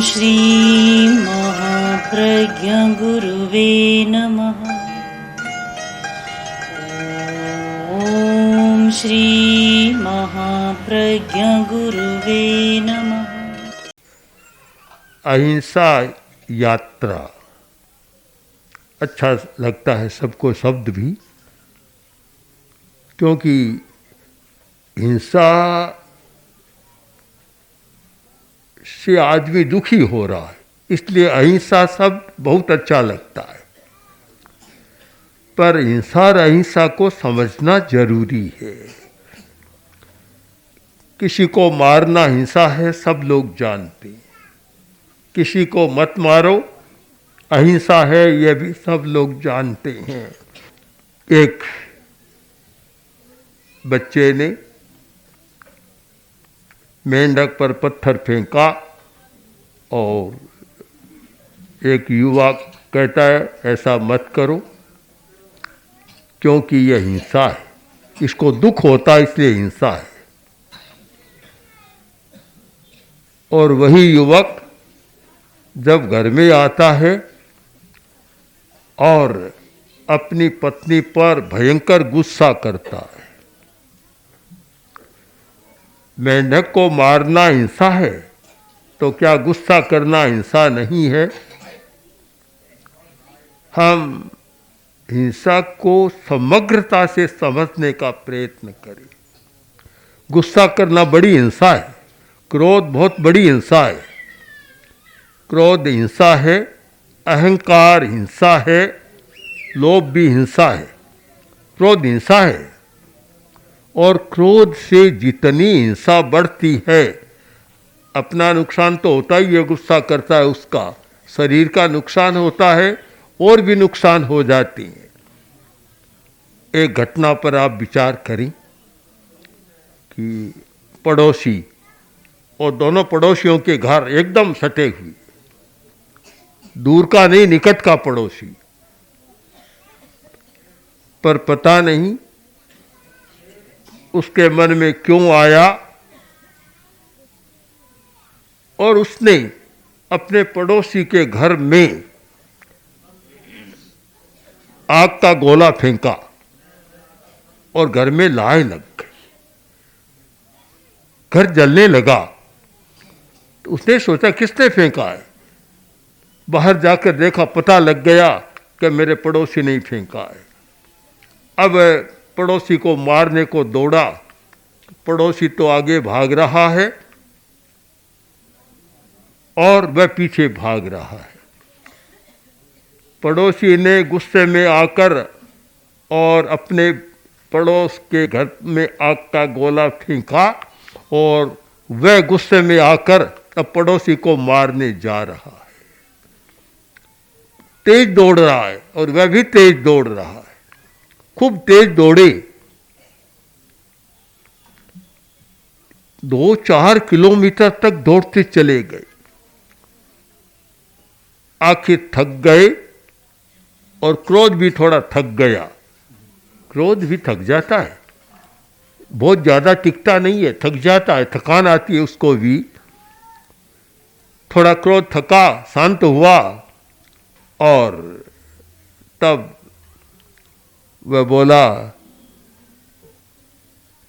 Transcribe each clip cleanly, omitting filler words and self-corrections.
श्री महाप्रज्ञ गुरुवे नमः। ओम श्री महाप्रज्ञ गुरुवे नमः। अहिंसा यात्रा अच्छा लगता है सबको शब्द भी, क्योंकि हिंसा से आदमी दुखी हो रहा है, इसलिए अहिंसा शब्द बहुत अच्छा लगता है। पर हिंसा और अहिंसा को समझना जरूरी है। किसी को मारना हिंसा है, सब लोग जानते हैं। किसी को मत मारो अहिंसा है, यह भी सब लोग जानते हैं। एक बच्चे ने मेंढक पर पत्थर फेंका और एक युवा कहता है ऐसा मत करो, क्योंकि यह हिंसा है। इसको दुख होता है इसलिए हिंसा है। और वही युवक जब घर में आता है और अपनी पत्नी पर भयंकर गुस्सा करता है। मेंढक को मारना हिंसा है, तो क्या गुस्सा करना हिंसा नहीं है? हम हिंसा को समग्रता से समझने का प्रयत्न करें। गुस्सा करना बड़ी हिंसा है, क्रोध बहुत बड़ी हिंसा है। क्रोध हिंसा है, अहंकार हिंसा है, लोभ भी हिंसा है। क्रोध हिंसा है, और क्रोध से जितनी हिंसा बढ़ती है, अपना नुकसान तो होता ही है, गुस्सा करता है उसका, शरीर का नुकसान होता है और भी नुकसान हो जाती है। एक घटना पर आप विचार करें कि पड़ोसी और दोनों पड़ोसियों के घर एकदम सटे हुए, दूर का नहीं निकट का पड़ोसी, पर पता नहीं उसके मन में क्यों आया और उसने अपने पड़ोसी के घर में आग का गोला फेंका और घर में लाए लग गई। घर जलने लगा। तो उसने सोचा किसने फेंका है। बाहर जाकर देखा, पता लग गया कि मेरे पड़ोसी ने फेंका है। अब पड़ोसी को मारने को दौड़ा। पड़ोसी तो आगे भाग रहा है और वह पीछे भाग रहा है। पड़ोसी ने गुस्से में आकर और अपने पड़ोस के घर में आग का गोला फेंका और वह गुस्से में आकर अब पड़ोसी को मारने जा रहा है। तेज दौड़ रहा है और वह भी तेज दौड़ रहा है। खूब तेज दौड़े। 2-4 किलोमीटर तक दौड़ते चले गए। आखिर थक गए और क्रोध भी थोड़ा थक गया। क्रोध भी थक जाता है, बहुत ज्यादा टिकता नहीं है, थक जाता है, थकान आती है उसको भी। थोड़ा क्रोध थका, शांत हुआ और तब वह बोला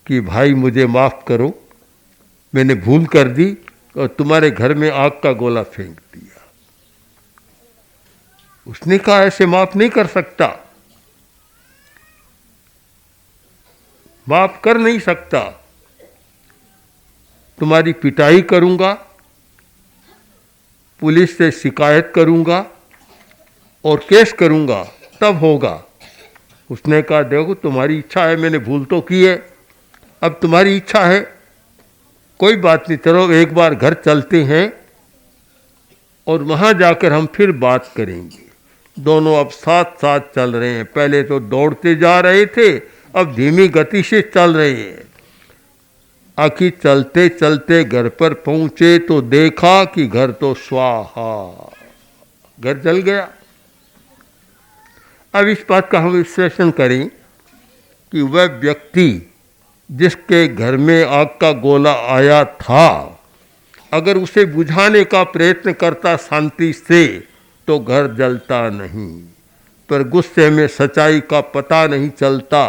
कि भाई मुझे माफ करो, मैंने भूल कर दी और तुम्हारे घर में आग का गोला फेंक दिया। उसने कहा ऐसे माफ नहीं कर सकता, माफ कर नहीं सकता, तुम्हारी पिटाई करूंगा, पुलिस से शिकायत करूंगा और केस करूंगा, तब होगा। उसने कहा देखो तुम्हारी इच्छा है, मैंने भूल तो की है, अब तुम्हारी इच्छा है, कोई बात नहीं, चलो एक बार घर चलते हैं और वहां जाकर हम फिर बात करेंगे। दोनों अब साथ साथ चल रहे हैं। पहले तो दौड़ते जा रहे थे, अब धीमी गति से चल रहे हैं। आखिर चलते चलते घर पर पहुंचे तो देखा कि घर तो स्वाहा, घर जल गया। अब इस बात का हम विश्लेषण करें कि वह व्यक्ति जिसके घर में आग का गोला आया था, अगर उसे बुझाने का प्रयत्न करता शांति से तो घर जलता नहीं, पर गुस्से में सच्चाई का पता नहीं चलता।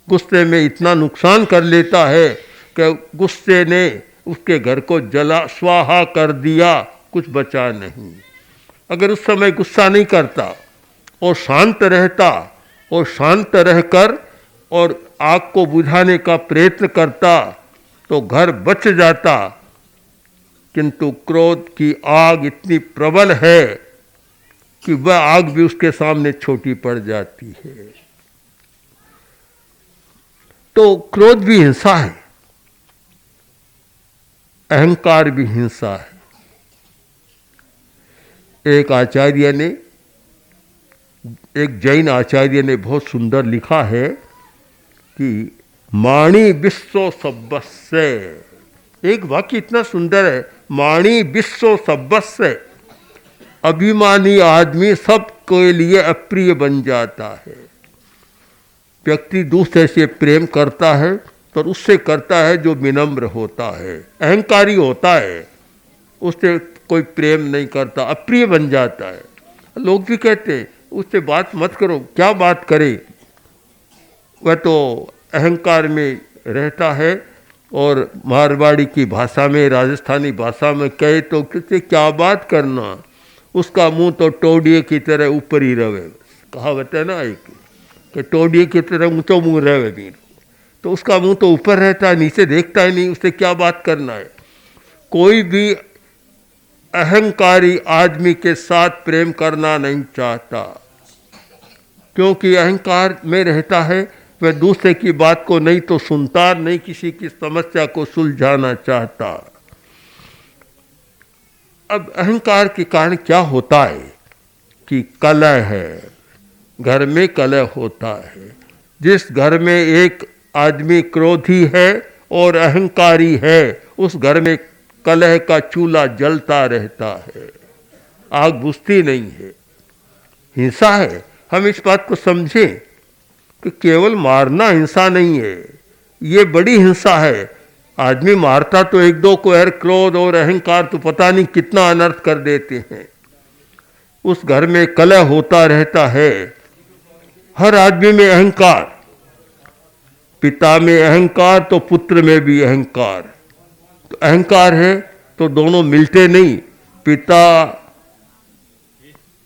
गुस्से में इतना नुकसान कर लेता है कि गुस्से ने उसके घर को जला स्वाहा कर दिया, कुछ बचा नहीं। अगर उस समय गुस्सा नहीं करता और शांत रहता और शांत रहकर और आग को बुझाने का प्रयत्न करता तो घर बच जाता। किंतु क्रोध की आग इतनी प्रबल है कि वह आग भी उसके सामने छोटी पड़ जाती है। तो क्रोध भी हिंसा है, अहंकार भी हिंसा है। एक आचार्य ने, एक जैन आचार्य ने बहुत सुंदर लिखा है कि माणी विश्व सब्बस्य, एक वाक्य इतना सुंदर है, माणी विश्व सब्बस्य, अभिमानी आदमी सबके लिए अप्रिय बन जाता है। व्यक्ति दूसरे से प्रेम करता है पर उससे करता है जो विनम्र होता है, अहंकारी होता है, उससे कोई प्रेम नहीं करता, अप्रिय बन जाता है। लोग भी कहते हैं उससे बात मत करो, क्या बात करे, वह तो अहंकार में रहता है। और मारवाड़ी की भाषा में, राजस्थानी भाषा में कहे तो किससे क्या बात करना, उसका मुंह तो टोडिये की तरह ऊपर ही रहे। कहावत है ना एक कि टोडिये की तरह ऊँचो मुँह रहे वीर, तो उसका मुंह तो ऊपर रहता है, नीचे देखता ही नहीं, उससे क्या बात करना है। कोई भी अहंकारी आदमी के साथ प्रेम करना नहीं चाहता, क्योंकि अहंकार में रहता है, वह दूसरे की बात को नहीं तो सुनता, नहीं किसी की समस्या को सुलझाना चाहता। अब अहंकार के कारण क्या होता है कि कलह है, घर में कलह होता है। जिस घर में एक आदमी क्रोधी है और अहंकारी है, उस घर में कलह का चूल्हा जलता रहता है, आग बुझती नहीं है। हिंसा है। हम इस बात को समझें कि केवल मारना हिंसा नहीं है, ये बड़ी हिंसा है। आदमी मारता तो एक दो को है, क्रोध और अहंकार तो पता नहीं कितना अनर्थ कर देते हैं। उस घर में कलह होता रहता है। हर आदमी में अहंकार, पिता में अहंकार तो पुत्र में भी अहंकार। तो अहंकार है तो दोनों मिलते नहीं। पिता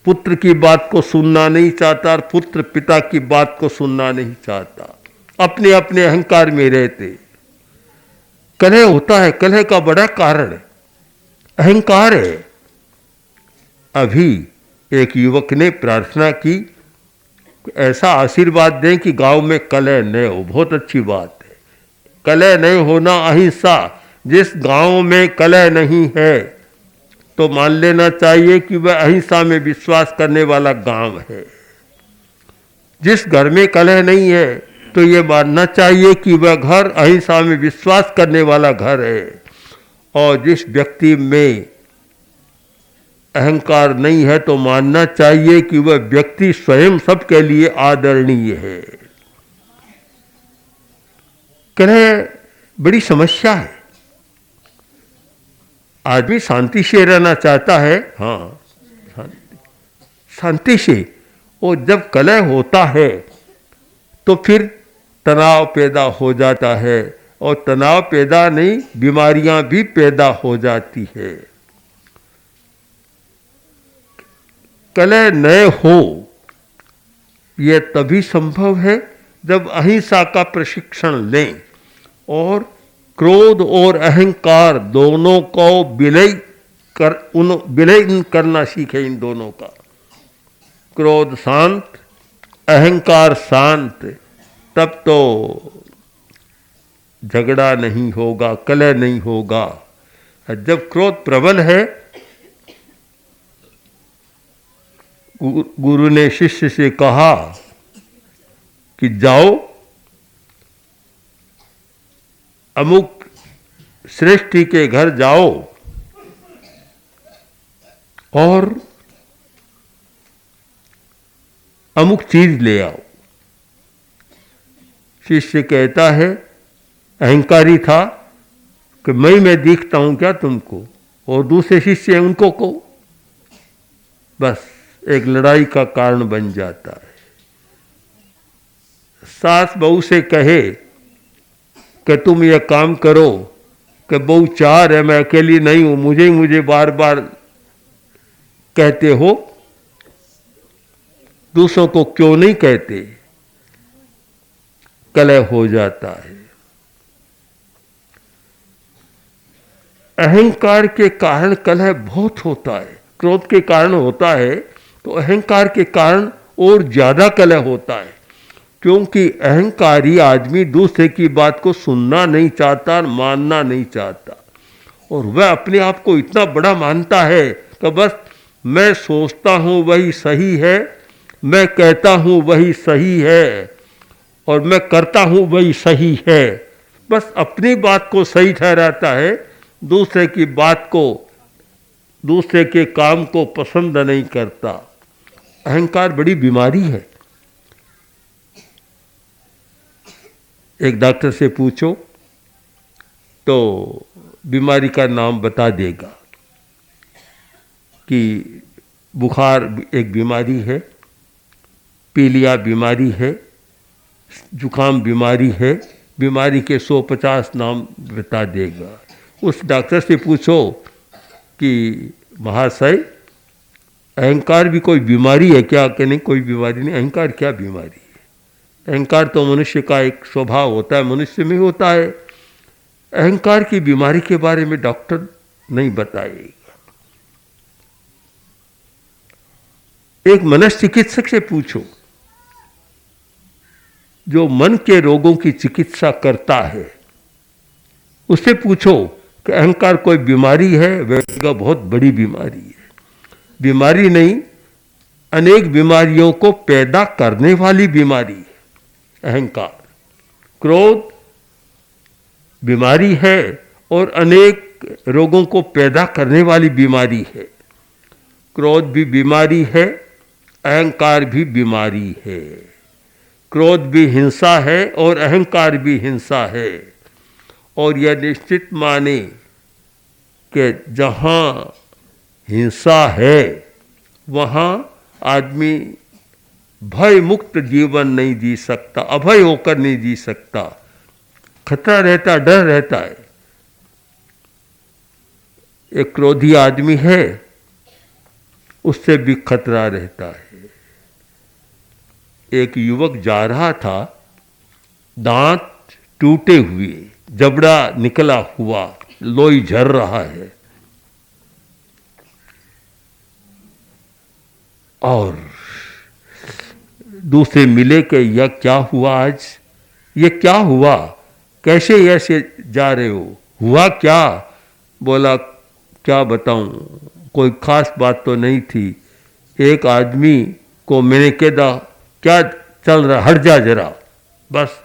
पुत्र की बात को सुनना नहीं चाहता और पुत्र पिता की बात को सुनना नहीं चाहता, अपने अपने अहंकार में रहते। कलह होता है, कलह का बड़ा कारण अहंकार है। अभी एक युवक ने प्रार्थना की, ऐसा आशीर्वाद दें कि गांव में कलह न हो। बहुत अच्छी बात है, कलह नहीं होना अहिंसा। जिस गांव में कलह नहीं है तो मान लेना चाहिए कि वह अहिंसा में विश्वास करने वाला गांव है। जिस घर में कलह नहीं है तो ये मानना चाहिए कि वह घर अहिंसा में विश्वास करने वाला घर है। और जिस व्यक्ति में अहंकार नहीं है तो मानना चाहिए कि वह व्यक्ति स्वयं सबके लिए आदरणीय है। कलह बड़ी समस्या है। आदमी शांति से रहना चाहता है, हाँ शांति से। और जब कलह होता है तो फिर तनाव पैदा हो जाता है, और तनाव पैदा नहीं, बीमारियां भी पैदा हो जाती है। कलह न हो यह तभी संभव है जब अहिंसा का प्रशिक्षण लें और क्रोध और अहंकार दोनों को विलय करना सीखें। इन दोनों का, क्रोध शांत, अहंकार शांत, तब तो झगड़ा नहीं होगा, कलह नहीं होगा। जब क्रोध प्रबल है, गुरु ने शिष्य से कहा कि जाओ अमुक श्रेष्ठी के घर जाओ और अमुक चीज ले आओ। शिष्य कहता है, अहंकारी था कि मैं दिखता हूं क्या तुमको, और दूसरे शिष्य हैं उनको को बस एक लड़ाई का कारण बन जाता है। सास बहू से कहे कि तुम यह काम करो, कि बहू चार है, मैं अकेली नहीं हूं, मुझे बार बार कहते हो, दूसरों को क्यों नहीं कहते, कलह हो जाता है। अहंकार के कारण कलह बहुत होता है। क्रोध के कारण होता है तो अहंकार के कारण और ज्यादा कलह होता है, क्योंकि अहंकारी आदमी दूसरे की बात को सुनना नहीं चाहता, मानना नहीं चाहता, और वह अपने आप को इतना बड़ा मानता है कि बस मैं सोचता हूं वही सही है, मैं कहता हूं वही सही है, और मैं करता हूं वही सही है। बस अपनी बात को सही ठहराता है, दूसरे की बात को, दूसरे के काम को पसंद नहीं करता। अहंकार बड़ी बीमारी है। एक डॉक्टर से पूछो तो बीमारी का नाम बता देगा कि बुखार एक बीमारी है, पीलिया बीमारी है, जुकाम बीमारी है, बीमारी के 150 नाम बता देगा। उस डॉक्टर से पूछो कि महाशय अहंकार भी कोई बीमारी है क्या? कि नहीं, कोई बीमारी नहीं। अहंकार क्या बीमारी है? अहंकार तो मनुष्य का एक स्वभाव होता है, मनुष्य में होता है। अहंकार की बीमारी के बारे में डॉक्टर नहीं बताएगा। एक मनश्चिकित्सक से पूछो जो मन के रोगों की चिकित्सा करता है, उससे पूछो कि अहंकार कोई बीमारी है? वह बहुत बड़ी बीमारी है। बीमारी नहीं, अनेक बीमारियों को पैदा करने वाली बीमारी है अहंकार। क्रोध बीमारी है और अनेक रोगों को पैदा करने वाली बीमारी है। क्रोध भी बीमारी है, अहंकार भी बीमारी है। क्रोध भी हिंसा है और अहंकार भी हिंसा है। और यह निश्चित माने कि जहाँ हिंसा है वहाँ आदमी भय मुक्त जीवन नहीं जी सकता, अभय होकर नहीं जी सकता। खतरा रहता, डर रहता है। एक क्रोधी आदमी है, उससे भी खतरा रहता है। एक युवक जा रहा था, दांत टूटे हुए, जबड़ा निकला हुआ, लोई झर रहा है, और दूसरे मिले कि यह क्या हुआ आज? ये क्या हुआ? कैसे ऐसे जा रहे हो? हुआ क्या? बोला क्या बताऊं, कोई खास बात तो नहीं थी। एक आदमी को मैंने कहा क्या चल रहा, हट जा जरा। बस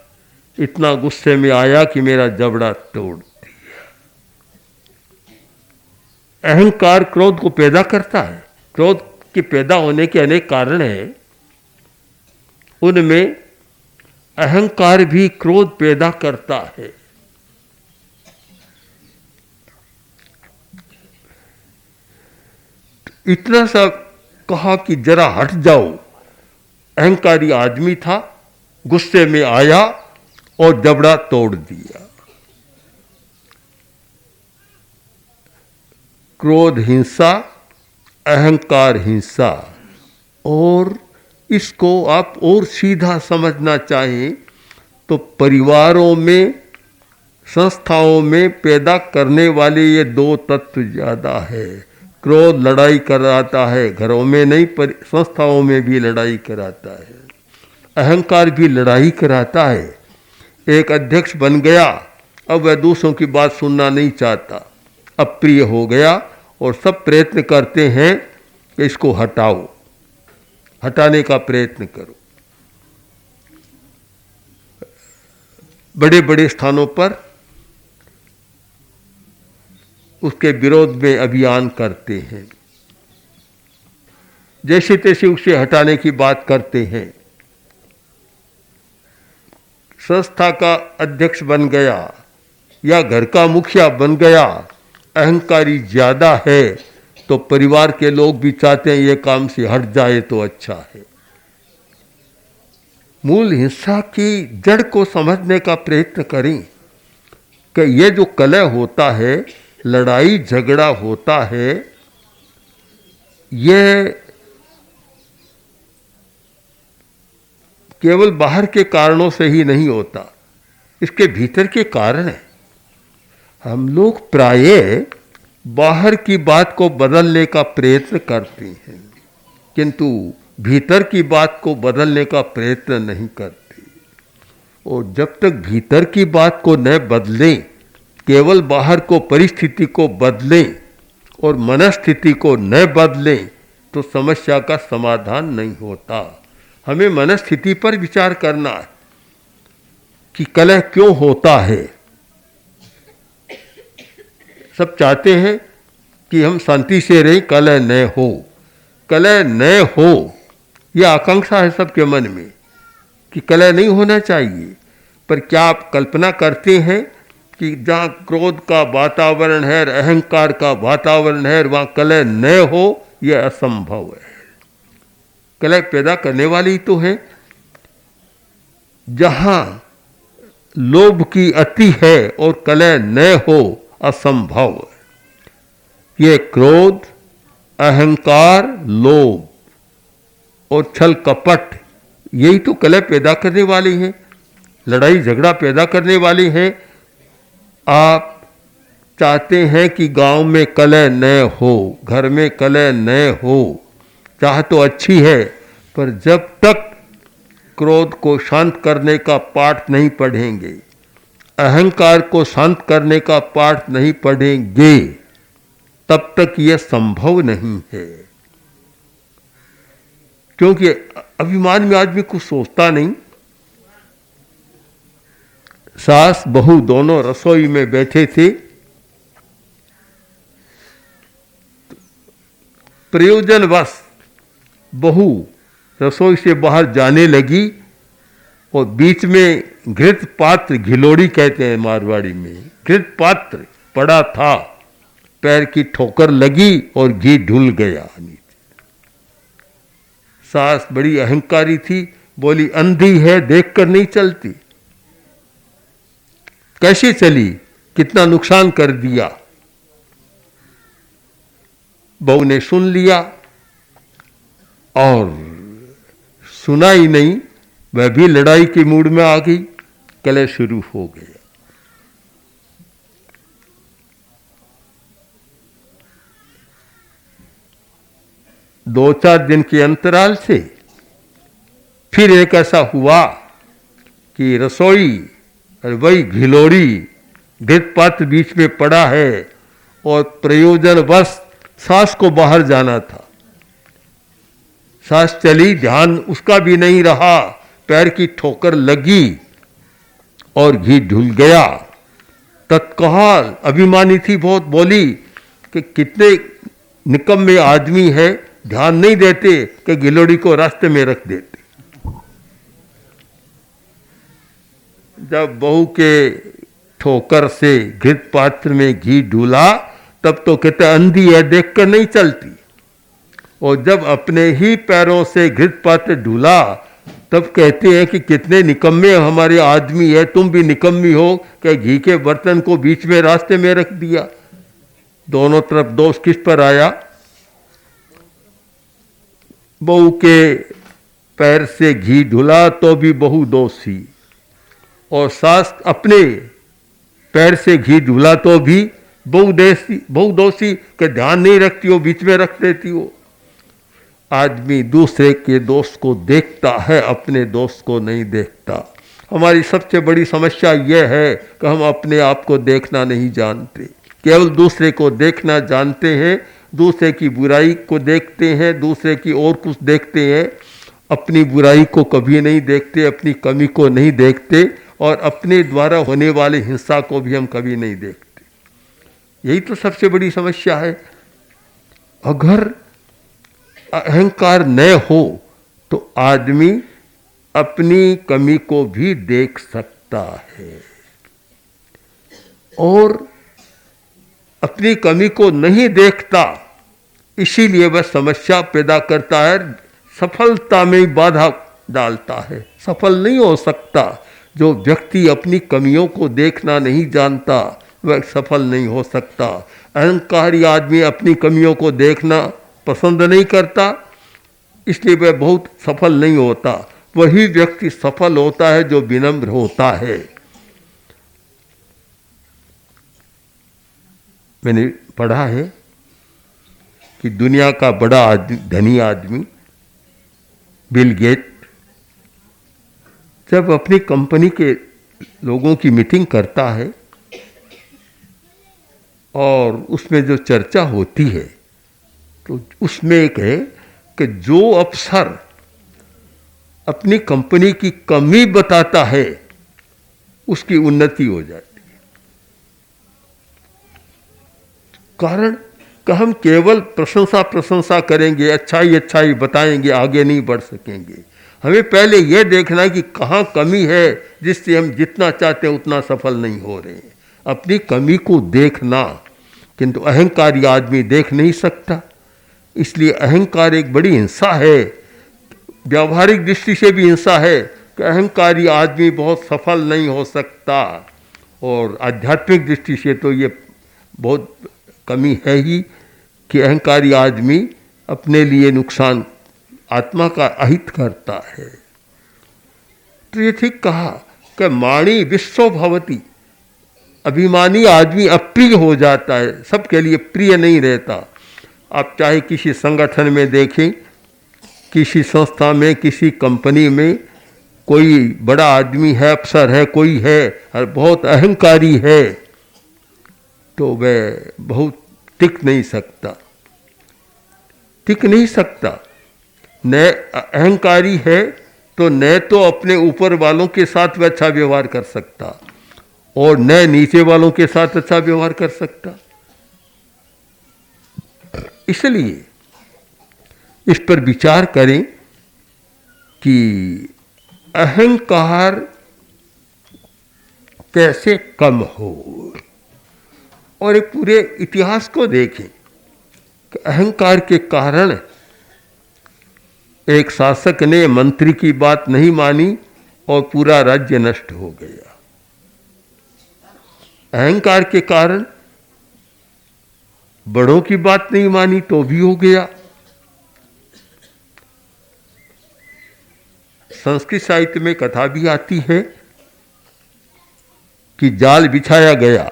इतना गुस्से में आया कि मेरा जबड़ा तोड़ दिया। अहंकार क्रोध को पैदा करता है। क्रोध के पैदा होने के अनेक कारण हैं, उनमें अहंकार भी क्रोध पैदा करता है। इतना सा कहा कि जरा हट जाओ। अहंकारी आदमी था, गुस्से में आया और जबड़ा तोड़ दिया। क्रोध हिंसा, अहंकार हिंसा। और इसको आप और सीधा समझना चाहें तो परिवारों में, संस्थाओं में पैदा करने वाले ये दो तत्व ज़्यादा है। क्रोध लड़ाई कराता है, घरों में नहीं पर संस्थाओं में भी लड़ाई कराता है। अहंकार भी लड़ाई कराता है। एक अध्यक्ष बन गया, अब वह दूसरों की बात सुनना नहीं चाहता, अप्रिय हो गया, और सब प्रयत्न करते हैं कि इसको हटाओ, हटाने का प्रयत्न करो। बड़े बड़े स्थानों पर उसके विरोध में अभियान करते हैं, जैसे तैसे उसे हटाने की बात करते हैं। संस्था का अध्यक्ष बन गया या घर का मुखिया बन गया अहंकारी ज़्यादा है तो परिवार के लोग भी चाहते हैं ये काम से हट जाए तो अच्छा है। मूल हिंसा की जड़ को समझने का प्रयत्न करें कि ये जो कलह होता है, लड़ाई झगड़ा होता है, ये केवल बाहर के कारणों से ही नहीं होता, इसके भीतर के कारण है। हम लोग प्रायः बाहर की बात को बदलने का प्रयत्न करते हैं, किंतु भीतर की बात को बदलने का प्रयत्न नहीं करते। और जब तक भीतर की बात को न बदलें, केवल बाहर को परिस्थिति को बदलें और मनस्थिति को न बदलें तो समस्या का समाधान नहीं होता। हमें मनस्थिति पर विचार करना है कि कलह क्यों होता है। सब चाहते हैं कि हम शांति से रहें, कलह न हो। कलह न हो यह आकांक्षा है सबके मन में कि कलह नहीं होना चाहिए। पर क्या आप कल्पना करते हैं कि जहाँ क्रोध का वातावरण है, अहंकार का वातावरण है, वहाँ कलह न हो? यह असंभव है। कलह पैदा करने वाली तो है। जहाँ लोभ की अति है और कलह न हो, असंभव है। ये क्रोध, अहंकार, लोभ और छल कपट, यही तो कलह पैदा करने वाली है, लड़ाई झगड़ा पैदा करने वाली है। आप चाहते हैं कि गांव में कलह न हो, घर में कलह न हो, चाह तो अच्छी है, पर जब तक क्रोध को शांत करने का पाठ नहीं पढ़ेंगे, अहंकार को शांत करने का पाठ नहीं पढ़ेंगे, तब तक यह संभव नहीं है। क्योंकि अभिमान में आदमी कुछ सोचता नहीं। सास बहू दोनों रसोई में बैठे थे, प्रयोजनवश बहू रसोई से बाहर जाने लगी और बीच में घृत पात्र, घिलोड़ी कहते हैं मारवाड़ी में, घृत पात्र पड़ा था, पैर की ठोकर लगी और घी ढुल गया नीचे। सास बड़ी अहंकारी थी, बोली अंधी है, देखकर नहीं चलती। कैसे चली, कितना नुकसान कर दिया। बहू ने सुन लिया और सुना ही नहीं, वह भी लड़ाई के मूड में आ गई, कलह शुरू हो गया। दो चार दिन के अंतराल से फिर एक ऐसा हुआ कि रसोई और वही घिलोड़ी, घृत पात्र बीच में पड़ा है और प्रयोजनवश सास को बाहर जाना था। सास चली, ध्यान उसका भी नहीं रहा, पैर की ठोकर लगी और घी ढुल गया। तत्काल अभिमानी थी बहुत, बोली कि कितने निकम्मे आदमी है, ध्यान नहीं देते कि गिलोड़ी को रास्ते में रख देते। जब बहू के ठोकर से घृत पात्र में घी ढूला, तब तो कहते अंधी है, देखकर नहीं चलती। और जब अपने ही पैरों से घृत पात्र ढूला, तब कहते हैं कि कितने निकम्मे हमारे आदमी है, तुम भी निकम्मी हो कि घी के बर्तन को बीच में रास्ते में रख दिया। दोनों तरफ दोष किस पर आया? बहू के पैर से घी ढुला तो भी बहू दोषी, और सास अपने पैर से घी ढुला तो भी बहू दोषी के ध्यान नहीं रखती हो, बीच में रख देती हो। आदमी दूसरे के दोष को देखता है, अपने दोष को नहीं देखता। हमारी सबसे बड़ी समस्या यह है कि हम अपने आप को देखना नहीं जानते, केवल दूसरे को देखना जानते हैं। दूसरे की बुराई को देखते हैं, दूसरे की और कुछ देखते हैं, अपनी बुराई को कभी नहीं देखते, अपनी कमी को नहीं देखते, और अपने द्वारा होने वाली हिंसा को भी हम कभी नहीं देखते। यही तो सबसे बड़ी समस्या है। अगर अहंकार न हो तो आदमी अपनी कमी को भी देख सकता है, और अपनी कमी को नहीं देखता, इसीलिए वह समस्या पैदा करता है, सफलता में बाधा डालता है। सफल नहीं हो सकता। जो व्यक्ति अपनी कमियों को देखना नहीं जानता वह सफल नहीं हो सकता। अहंकारी आदमी अपनी कमियों को देखना पसंद नहीं करता, इसलिए वह बहुत सफल नहीं होता। वही व्यक्ति सफल होता है जो विनम्र होता है। मैंने पढ़ा है कि दुनिया का बड़ा धनी आदमी बिल गेट जब अपनी कंपनी के लोगों की मीटिंग करता है और उसमें जो चर्चा होती है तो उसमें एक है कि जो अफसर अपनी कंपनी की कमी बताता है उसकी उन्नति हो जाती है। कारण कि हम केवल प्रशंसा करेंगे, अच्छाई बताएंगे, आगे नहीं बढ़ सकेंगे। हमें पहले यह देखना है कि कहाँ कमी है जिससे हम जितना चाहते हैं उतना सफल नहीं हो रहे हैं। अपनी कमी को देखना, किंतु अहंकारी आदमी देख नहीं सकता। इसलिए अहंकार एक बड़ी हिंसा है। व्यावहारिक दृष्टि से भी हिंसा है कि अहंकारी आदमी बहुत सफल नहीं हो सकता, और आध्यात्मिक दृष्टि से तो ये बहुत कमी है ही कि अहंकारी आदमी अपने लिए नुकसान, आत्मा का अहित करता है। तो ये ठीक कहा कि माणी विश्व भवती, अभिमानी आदमी अप्रिय हो जाता है, सबके लिए प्रिय नहीं रहता। आप चाहे किसी संगठन में देखें, किसी संस्था में, किसी कंपनी में, कोई बड़ा आदमी है, अफसर है, कोई है और बहुत अहंकारी है, तो वह बहुत टिक नहीं सकता। न अहंकारी है तो न तो अपने ऊपर वालों के साथ वह अच्छा व्यवहार कर सकता और न नीचे वालों के साथ अच्छा व्यवहार कर सकता। इसलिए इस पर विचार करें कि अहंकार कैसे कम हो, और एक पूरे इतिहास को देखें कि अहंकार के कारण एक शासक ने मंत्री की बात नहीं मानी और पूरा राज्य नष्ट हो गया। अहंकार के कारण बड़ों की बात नहीं मानी तो भी हो गया। संस्कृत साहित्य में कथा भी आती है कि जाल बिछाया गया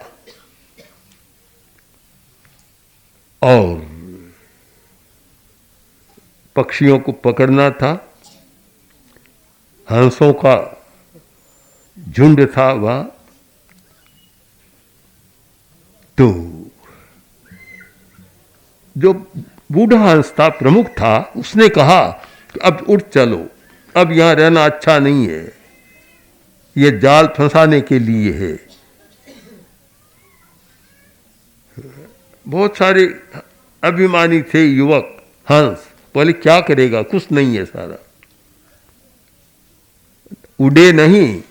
और पक्षियों को पकड़ना था, हंसों का झुंड था वह, तो जो बूढ़ा हंस था, प्रमुख था, उसने कहा कि अब उठ चलो, अब यहां रहना अच्छा नहीं है, ये जाल फंसाने के लिए है। बहुत सारे अभिमानी थे युवक, हंस बोले क्या करेगा, कुछ नहीं है, सारा उड़े नहीं,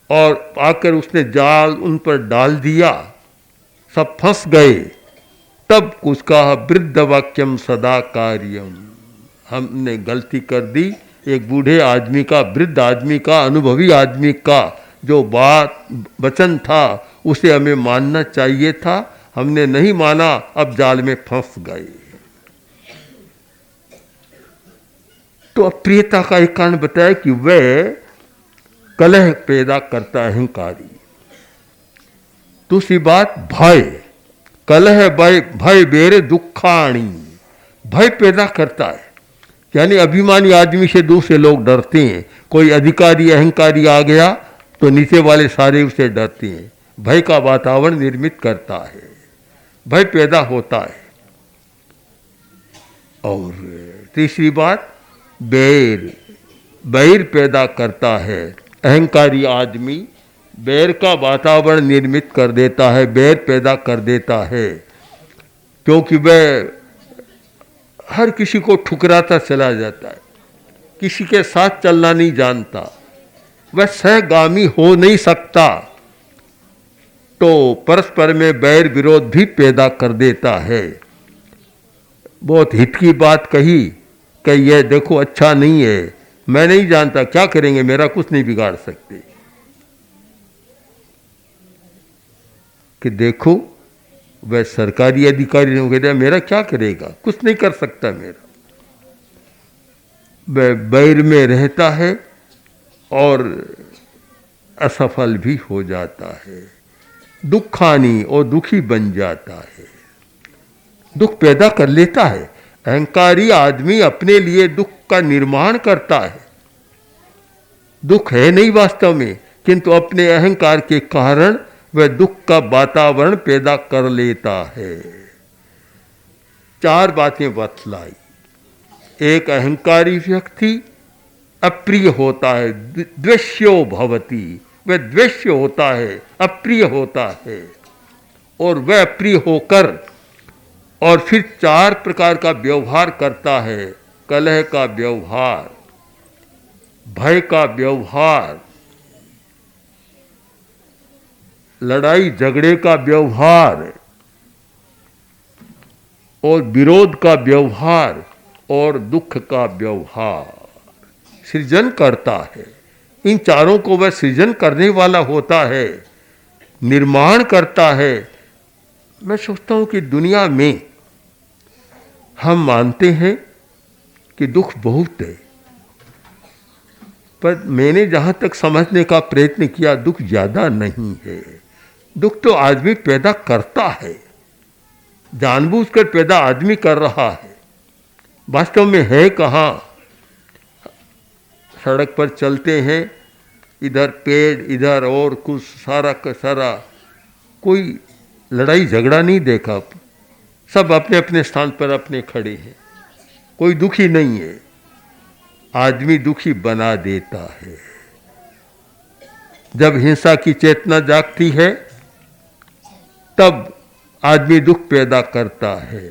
और आकर उसने जाल उन पर डाल दिया, सब फंस गए। तब कुछ कहा वृद्ध वाक्यम सदा कार्यम, हमने गलती कर दी। एक बूढ़े आदमी का, वृद्ध आदमी का, अनुभवी आदमी का जो बात वचन था उसे हमें मानना चाहिए था, हमने नहीं माना, अब जाल में फंस गए। तो अप्रियता का एक कारण बताया कि वह कलह पैदा करता है अहंकारी। दूसरी बात भय, कलह भय बेरे दुखाणी, भय पैदा करता है। यानी अभिमानी आदमी से दूसरे लोग डरते हैं। कोई अधिकारी अहंकारी आ गया तो नीचे वाले सारे उससे डरते हैं। भय का वातावरण निर्मित करता है, भय पैदा होता है। और तीसरी बात बैर पैदा करता है। अहंकारी आदमी बैर का वातावरण निर्मित कर देता है, बैर पैदा कर देता है, क्योंकि वह हर किसी को ठुकराता चला जाता है, किसी के साथ चलना नहीं जानता, वह सहगामी हो नहीं सकता। तो परस्पर में बैर विरोध भी पैदा कर देता है। बहुत हित की बात कही कि यह देखो अच्छा नहीं है, मैं नहीं जानता, क्या करेंगे, मेरा कुछ नहीं बिगाड़ सकते। कि देखो वह सरकारी अधिकारी ने कह दिया मेरा क्या करेगा, कुछ नहीं कर सकता मेरा। वह बैर में रहता है और असफल भी हो जाता है, दुखानी और दुखी बन जाता है, दुख पैदा कर लेता है। अहंकारी आदमी अपने लिए दुख का निर्माण करता है। दुख है नहीं वास्तव में, किंतु अपने अहंकार के कारण वह दुख का वातावरण पैदा कर लेता है। चार बातें बतलाई। एक, अहंकारी व्यक्ति अप्रिय होता है, द्वेष्यो भवति, वह द्वेष्य होता है, अप्रिय होता है, और वह अप्रिय होकर और फिर चार प्रकार का व्यवहार करता है। कलह का व्यवहार, भय का व्यवहार, लड़ाई झगड़े का व्यवहार और विरोध का व्यवहार और दुख का व्यवहार सृजन करता है। इन चारों को वह सृजन करने वाला होता है, निर्माण करता है। मैं सोचता हूं कि दुनिया में हम मानते हैं कि दुख बहुत है, पर मैंने जहां तक समझने का प्रयत्न किया दुख ज्यादा नहीं है। दुख तो आदमी पैदा करता है, जानबूझकर पैदा आदमी कर रहा है। वास्तव में है कहाँ? सड़क पर चलते हैं, इधर पेड़, इधर और कुछ, सारा का सारा कोई लड़ाई झगड़ा नहीं देखा। सब अपने अपने स्थान पर अपने खड़े हैं, कोई दुखी नहीं है। आदमी दुखी बना देता है। जब हिंसा की चेतना जागती है तब आदमी दुख पैदा करता है।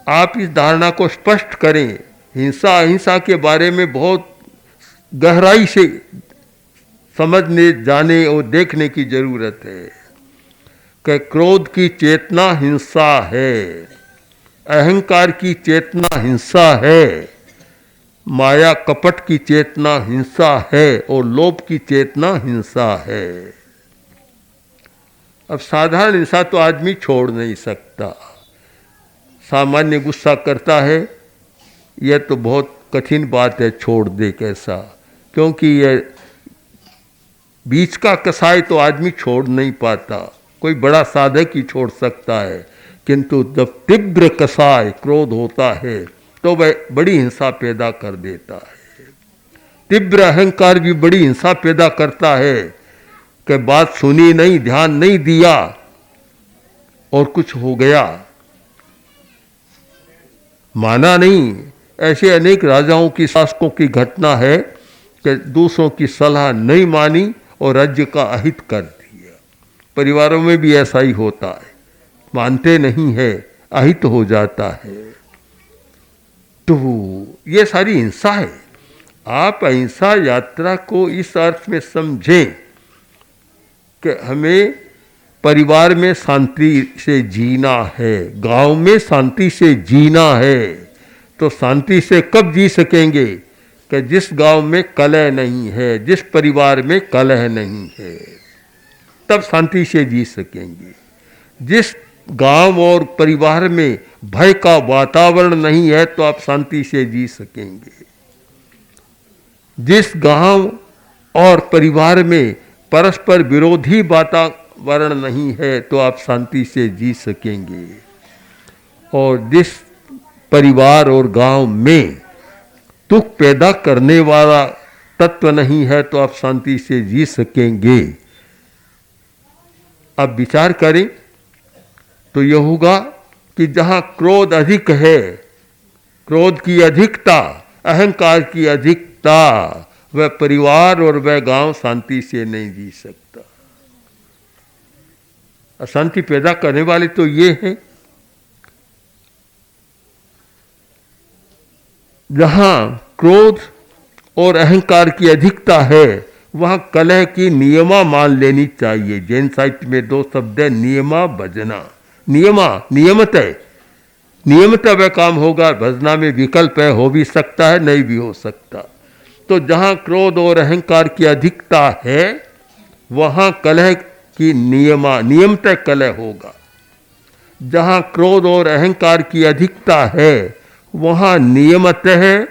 आप इस धारणा को स्पष्ट करें। हिंसा अहिंसा के बारे में बहुत गहराई से समझने, जाने और देखने की जरूरत है कि क्रोध की चेतना हिंसा है, अहंकार की चेतना हिंसा है, माया कपट की चेतना हिंसा है और लोभ की चेतना हिंसा है। अब साधारण हिंसा तो आदमी छोड़ नहीं सकता। सामान्य गुस्सा करता है, यह तो बहुत कठिन बात है छोड़ दे कैसा, क्योंकि यह बीच का कसाई तो आदमी छोड़ नहीं पाता। कोई बड़ा साधक ही छोड़ सकता है, किंतु जब तीव्र कसाय क्रोध होता है तो वह बड़ी हिंसा पैदा कर देता है। तीव्र अहंकार भी बड़ी हिंसा पैदा करता है कि बात सुनी नहीं, ध्यान नहीं दिया और कुछ हो गया, माना नहीं। ऐसे अनेक राजाओं की, शासकों की घटना है कि दूसरों की सलाह नहीं मानी और राज्य का अहित कर दिया। परिवारों में भी ऐसा ही होता है, मानते नहीं है, अहित हो जाता है। तो ये सारी हिंसा है। आप अहिंसा यात्रा को इस अर्थ में समझें कि हमें परिवार में शांति से जीना है, गांव में शांति से जीना है। तो शांति से कब जी सकेंगे? कि जिस गांव में कलह नहीं है, जिस परिवार में कलह नहीं है, तब शांति से जी सकेंगे। जिस गांव और परिवार में भय का वातावरण नहीं है तो आप शांति से जी सकेंगे। जिस गांव और परिवार में परस्पर विरोधी वातावरण नहीं है तो आप शांति से जी सकेंगे। और जिस परिवार और गांव में दुख पैदा करने वाला तत्व नहीं है तो आप शांति से जी सकेंगे। अब विचार करें तो यह होगा कि जहां क्रोध अधिक है, क्रोध की अधिकता, अहंकार की अधिकता, वह परिवार और वह गांव शांति से नहीं जी सकता। अशांति पैदा करने वाले तो ये हैं। जहां क्रोध और अहंकार की अधिकता है वहाँ कलह की नियमा मान लेनी चाहिए। जैन साहित्य में दो शब्द है, नियमा भजना। नियमा नियमतः, नियमतः वह काम होगा, भजना में विकल्प है, हो भी सकता है नहीं भी हो सकता। तो जहाँ क्रोध और अहंकार की अधिकता है वहाँ कलह की नियमतः कलह होगा। जहाँ क्रोध और अहंकार की अधिकता है वहाँ नियमतः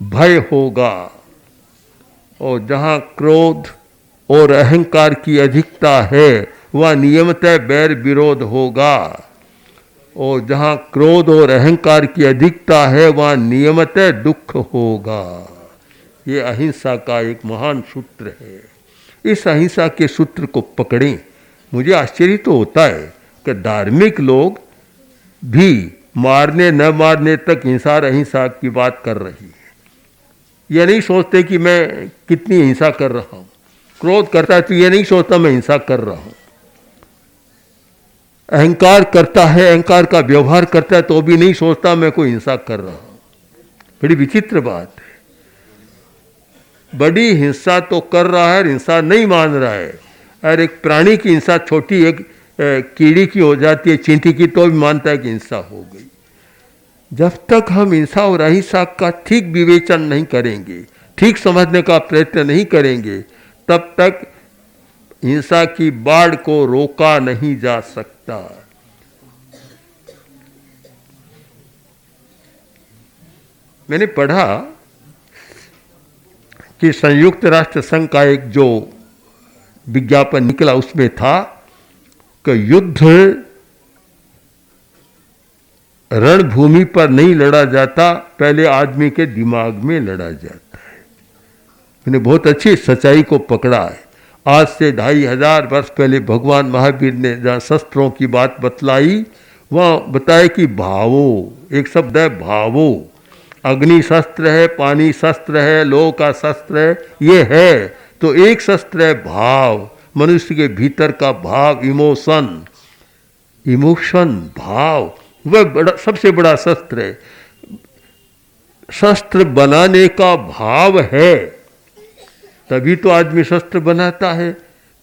भय होगा, और जहाँ क्रोध और अहंकार की अधिकता है वह नियमतः बैर विरोध होगा, और जहाँ क्रोध और अहंकार की अधिकता है वहाँ नियमतः दुख होगा। ये अहिंसा का एक महान सूत्र है। इस अहिंसा के सूत्र को पकड़ें। मुझे आश्चर्य तो होता है कि धार्मिक लोग भी मारने न मारने तक हिंसा और अहिंसा की बात कर रही है। ये नहीं सोचते कि मैं कितनी हिंसा कर रहा हूँ। क्रोध करता है तो ये नहीं सोचता मैं हिंसा कर रहा हूँ। अहंकार करता है, अहंकार का व्यवहार करता है तो भी नहीं सोचता मैं कोई हिंसा कर रहा हूँ। बड़ी विचित्र बात है। बड़ी हिंसा तो कर रहा है, हिंसा नहीं मान रहा है। और एक प्राणी की हिंसा छोटी एक कीड़ी की हो जाती है, चींटी की, तो भी मानता है कि हिंसा हो गई। जब तक हम हिंसा और अहिंसा का ठीक विवेचन नहीं करेंगे, ठीक समझने का प्रयत्न नहीं करेंगे, तब तक हिंसा की बाढ़ को रोका नहीं जा सकता। मैंने पढ़ा कि संयुक्त राष्ट्र संघ का एक जो विज्ञापन निकला उसमें था कि युद्ध रणभूमि पर नहीं लड़ा जाता, पहले आदमी के दिमाग में लड़ा जाता है। मैंने बहुत अच्छी सच्चाई को पकड़ा है। आज से 2500 वर्ष पहले भगवान महावीर ने जहाँ शस्त्रों की बात बतलाई, वहाँ बताया कि भावो, एक शब्द है भावो। अग्नि शस्त्र है, पानी शस्त्र है, लोह का शस्त्र है, ये है। तो एक शस्त्र है भाव, मनुष्य के भीतर का भाव, इमोशन, भाव, वह बड़ा सबसे बड़ा शस्त्र है। शस्त्र बनाने का भाव है तभी तो आदमी शस्त्र बनाता है।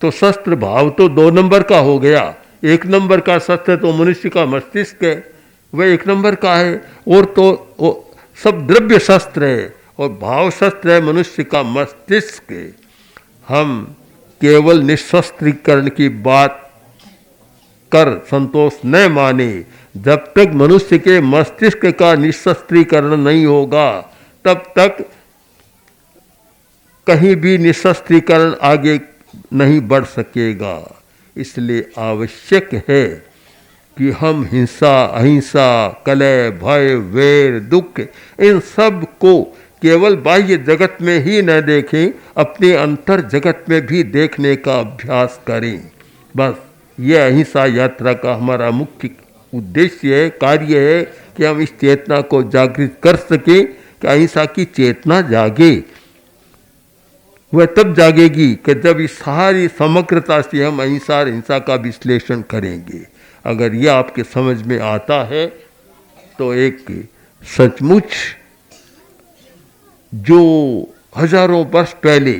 तो शस्त्र भाव तो 2 नंबर का हो गया। 1 नंबर का शस्त्र तो मनुष्य का मस्तिष्क है, वह 1 नंबर का है। और तो सब द्रव्य शस्त्र है और भाव शस्त्र है मनुष्य का मस्तिष्क। हम केवल निशस्त्रीकरण की बात कर संतोष न माने। जब तक मनुष्य के मस्तिष्क का निशस्त्रीकरण नहीं होगा तब तक कहीं भी निशस्त्रीकरण आगे नहीं बढ़ सकेगा। इसलिए आवश्यक है कि हम हिंसा, अहिंसा, कलह, भय, वैर, दुख, इन सब को केवल बाह्य जगत में ही न देखें, अपने अंतर जगत में भी देखने का अभ्यास करें। बस यह अहिंसा यात्रा का हमारा मुख्य उद्देश्य है, कार्य है कि हम इस चेतना को जागृत कर सकें कि अहिंसा की चेतना जागे। वह तब जागेगी कि जब इस सारी समग्रता से हम अहिंसा और हिंसा का विश्लेषण करेंगे। अगर यह आपके समझ में आता है तो एक सचमुच जो हजारों वर्ष पहले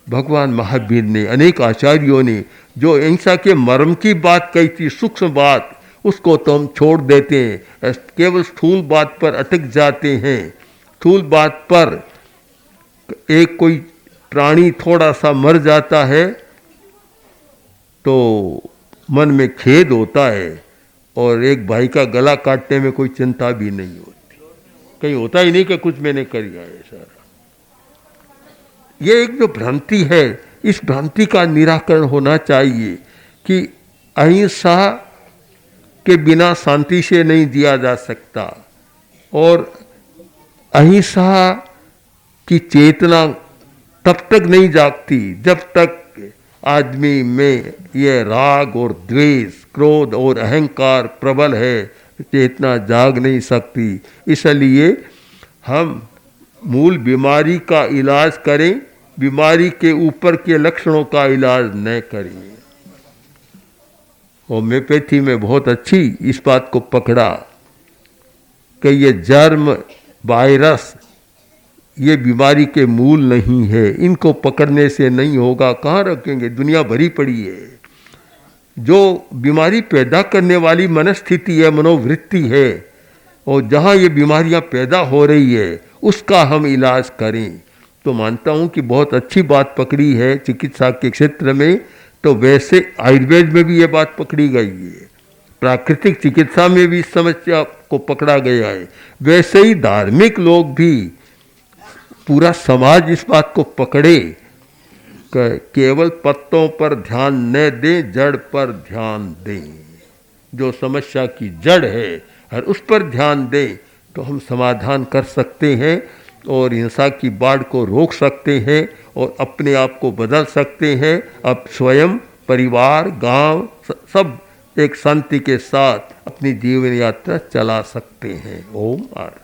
भगवान महावीर ने, अनेक आचार्यों ने जो अहिंसा के मर्म की बात कही थी, सूक्ष्म बात, उसको तो हम छोड़ देते हैं, केवल स्थूल बात पर अटक जाते हैं। स्थूल बात पर एक कोई प्राणी थोड़ा सा मर जाता है तो मन में खेद होता है और एक भाई का गला काटने में कोई चिंता भी नहीं होती। कहीं होता ही नहीं कि कुछ मैंने कर दिया है सारा। ये एक जो भ्रांति है, इस भ्रांति का निराकरण होना चाहिए कि अहिंसा के बिना शांति से नहीं जिया जा सकता और अहिंसा की चेतना तब तक नहीं जागती जब तक आदमी में यह राग और द्वेष, क्रोध और अहंकार प्रबल है, चेतना जाग नहीं सकती। इसलिए हम मूल बीमारी का इलाज करें, बीमारी के ऊपर के लक्षणों का इलाज न करें। होम्योपैथी में बहुत अच्छी इस बात को पकड़ा कि ये जर्म, वायरस, ये बीमारी के मूल नहीं है, इनको पकड़ने से नहीं होगा, कहाँ रखेंगे, दुनिया भरी पड़ी है। जो बीमारी पैदा करने वाली मनस्थिति है, मनोवृत्ति है, और जहाँ ये बीमारियाँ पैदा हो रही है उसका हम इलाज करें, तो मानता हूँ कि बहुत अच्छी बात पकड़ी है चिकित्सा के क्षेत्र में। तो वैसे आयुर्वेद में भी ये बात पकड़ी गई है, प्राकृतिक चिकित्सा में भी इस समस्या को पकड़ा गया है। वैसे ही धार्मिक लोग भी, पूरा समाज इस बात को पकड़े, केवल पत्तों पर ध्यान न दें, जड़ पर ध्यान दें। जो समस्या की जड़ है और उस पर ध्यान दें तो हम समाधान कर सकते हैं और हिंसा की बाढ़ को रोक सकते हैं और अपने आप को बदल सकते हैं। अब स्वयं, परिवार, गांव सब एक शांति के साथ अपनी जीवन यात्रा चला सकते हैं। ओम आर